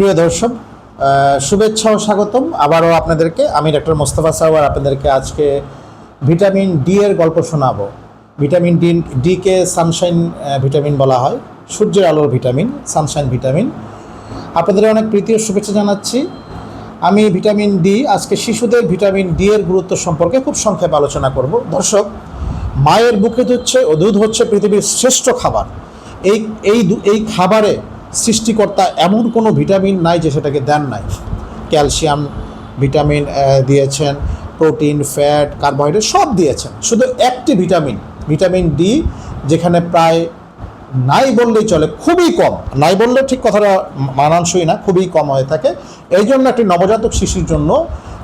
প্রিয় দর্শক, শুভেচ্ছা ও স্বাগতম আবারও আপনাদেরকে। আমি ডক্টর মোস্তফা সাওয়ার আপনাদেরকে আজকে ভিটামিন ডি এর গল্প শোনাবো। ভিটামিন ডিকে সানশাইন ভিটামিন বলা হয়, সূর্যের আলোর ভিটামিন, সানশাইন ভিটামিন। আপনাদের অনেক প্রীতি ও শুভেচ্ছা জানাচ্ছি। আমি ভিটামিন ডি, আজকে শিশুদের ভিটামিন ডি এর গুরুত্ব সম্পর্কে খুব সংক্ষেপে আলোচনা করব। দর্শক, মায়ের বুকে দুধ হচ্ছে পৃথিবীর শ্রেষ্ঠ খাবার। এই খাবারে সৃষ্টিকর্তা এমন কোনো ভিটামিন নাই যে সেটাকে দেন নাই। ক্যালসিয়াম ভিটামিন দিয়েছেন, প্রোটিন, ফ্যাট, কার্বোহাইড্রেট সব দিয়েছেন। শুধু একটি ভিটামিন ডি, যেখানে প্রায় নাই বললেই চলে, খুবই কম, নাই বললে ঠিক কথাটা মানানসই না, খুবই কম হয়ে থাকে। এই জন্য একটি নবজাতক শিশুর জন্য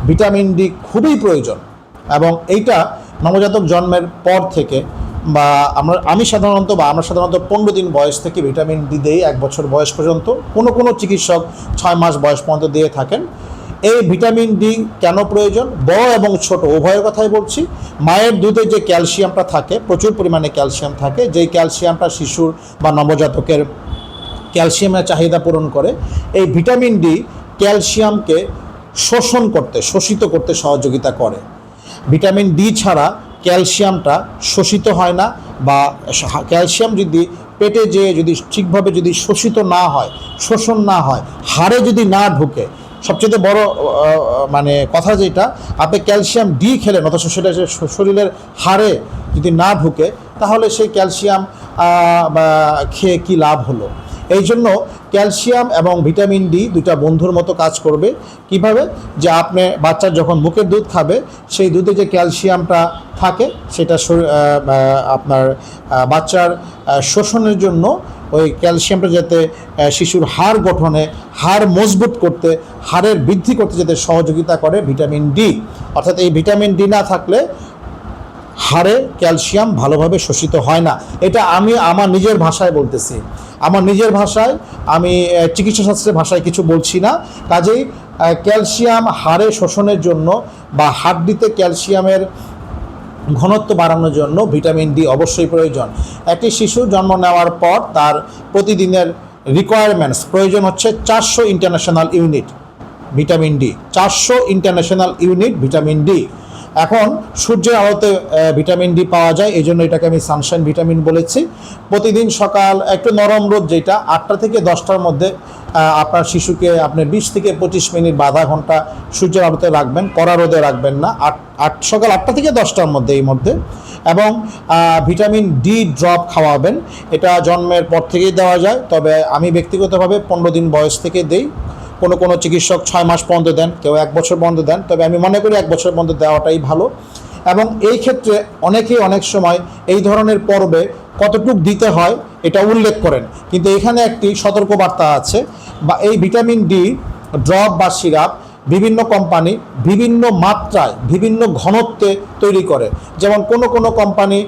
ভিটামিন ডি খুবই প্রয়োজন। এবং এইটা নবজাতক জন্মের পর থেকে বা আমরা সাধারণত 15 দিন বয়স থেকে ভিটামিন ডি দেই, 1 বছর বয়স পর্যন্ত। কোনো চিকিৎসক 6 মাস বয়স পর্যন্ত দিয়ে থাকেন। এই ভিটামিন ডি কেন প্রয়োজন? বড় এবং ছোট উভয়ের কথাই বলছি। মায়ের দুধে যে ক্যালসিয়ামটা থাকে, প্রচুর পরিমাণে ক্যালসিয়াম থাকে, যেই ক্যালসিয়ামটা শিশুর বা নবজাতকের ক্যালসিয়ামের চাহিদা পূরণ করে। এই ভিটামিন ডি ক্যালসিয়ামকে শোষিত করতে সহযোগিতা করে। ভিটামিন ডি ছাড়া ক্যালসিয়ামটা শোষিত হয় না, বা ক্যালসিয়াম যদি পেটে যেয়ে যদি ঠিকভাবে যদি শোষণ না হয়, হাড়ে যদি না ঢুকে, সবচেয়ে বড় কথা যেটা, আপনি ক্যালসিয়াম ডি খেলেন অথচ সেটা শরীরের হাড়ে যদি না ঢুকে, তাহলে সেই ক্যালসিয়াম খেয়ে কী লাভ হলো? এই জন্য ক্যালসিয়াম এবং ভিটামিন ডি দুইটা বন্ধুর মতো কাজ করবে। কিভাবে? যে আপনি বাচ্চার যখন মুখের দুধ খাবে, সেই দুধে যে ক্যালসিয়ামটা থাকে সেটা আপনার বাচ্চার শোষণের জন্য, ওই ক্যালসিয়ামটা যাতে শিশুর হাড় গঠনে, হাড় মজবুত করতে, হাড়ের বৃদ্ধি করতে যাতে সহযোগিতা করে ভিটামিন ডি। অর্থাৎ এই ভিটামিন ডি না থাকলে হাড়ে ক্যালসিয়াম ভালোভাবে শোষিত হয় না। এটা আমি আমার নিজের ভাষায় বলতেছি, আমার নিজের ভাষায়, আমি চিকিৎসাশাস্ত্রের ভাষায় কিছু বলছি না। কাজেই ক্যালসিয়াম হাড়ে শোষণের জন্য বা হাড্ডিতে ক্যালসিয়ামের ঘনত্ব বাড়ানোর জন্য ভিটামিন ডি অবশ্যই প্রয়োজন। একটি শিশু জন্ম নেওয়ার পর তার প্রতিদিনের প্রয়োজন হচ্ছে 400 international unit vitamin D, 400 international unit vitamin D. এখন সূর্যের আলোতে ভিটামিন ডি পাওয়া যায়, এই জন্য এটাকে আমি সানশাইন ভিটামিন বলেছি। প্রতিদিন সকাল একটু নরম রোদ, যেটা 8টা থেকে 10টার মধ্যে আপনার শিশুকে আপনি 20 থেকে 25 মিনিট বা আধা ঘন্টা সূর্যের আলোতে রাখবেন, কড়া রোদে রাখবেন না। সকাল 8টা থেকে 10টার মধ্যে, এবং ভিটামিন ডি ড্রপ খাওয়াবেন। এটা জন্মের পর থেকেই দেওয়া যায়, তবে আমি ব্যক্তিগতভাবে 15 দিন বয়স থেকে দেই। কোনো চিকিৎসক 6 মাস পর্যন্ত দেন, কেউ 1 বছর পর্যন্ত দেন, তবে আমি মনে করি 1 বছর পর্যন্ত দেওয়াটাই ভালো। এবং এই ক্ষেত্রে অনেকেই অনেক সময় এই ধরনের পর্বে কতটুকু দিতে হয় এটা উল্লেখ করেন, কিন্তু এখানে একটি সতর্কবার্তা আছে। বা এই ভিটামিন ডি ড্রপ বা সিরাপ বিভিন্ন কোম্পানি বিভিন্ন মাত্রায়, বিভিন্ন ঘনত্বে তৈরি করে। যেমন কোনো কোম্পানি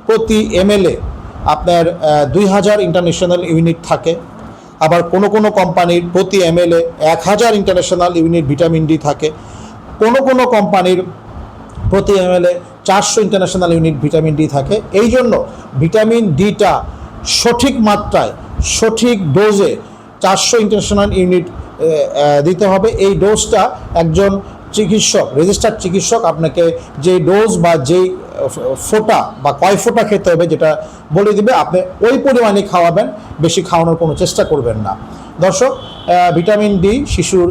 প্রতি ml আপনার 2000 ইন্টারন্যাশনাল ইউনিট থাকে, আবার কোনো কোম্পানির প্রতি ml 1000 international unit vitamin D থাকে, কোনো কোম্পানির প্রতি ml 400 international unit vitamin D থাকে। এই জন্য ভিটামিন ডিটা সঠিক মাত্রায়, সঠিক ডোজে 400 ইন্টারন্যাশনাল ইউনিট দিতে হবে। এই ডোজটা একজন চিকিৎসক, রেজিস্টার্ড চিকিৎসক আপনাকে যে ডোজ বা যেই ফোঁটা বা কয় ফোঁটা খেতে হবে যেটা বলে দিবে, আপনি ওই পরিমাণে খাওয়াবেন, বেশি খাওয়ানোর কোনো চেষ্টা করবেন না। দর্শক, ভিটামিন ডি শিশুর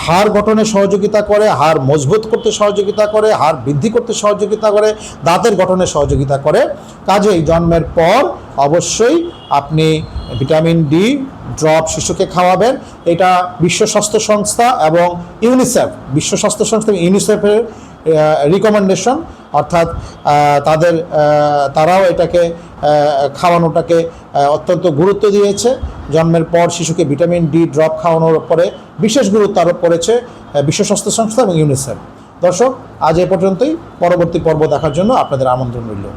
হাড় গঠনে সহযোগিতা করে, হাড় মজবুত করতে সহযোগিতা করে, হাড় বৃদ্ধি করতে সহযোগিতা করে, দাঁতের গঠনে সহযোগিতা করে। কাজেই জন্মের পর অবশ্যই আপনি ভিটামিন ডি ড্রপ শিশুকে খাওয়াবেন। এটা বিশ্ব স্বাস্থ্য সংস্থা এবং ইউনিসেফের রিকমেন্ডেশন, অর্থাৎ তারাও এটাকে খাওয়ানোটাকে অত্যন্ত গুরুত্ব দিয়েছে। জন্মের পর শিশুকে ভিটামিন ডি ড্রপ খাওয়ানোর উপরে বিশেষ গুরুত্ব আরোপ করেছে বিশ্ব স্বাস্থ্য সংস্থা এবং ইউনিসেফ। দর্শক, আজ এ পর্যন্তই। পরবর্তী পর্ব দেখার জন্য আপনাদের আমন্ত্রণ রইল।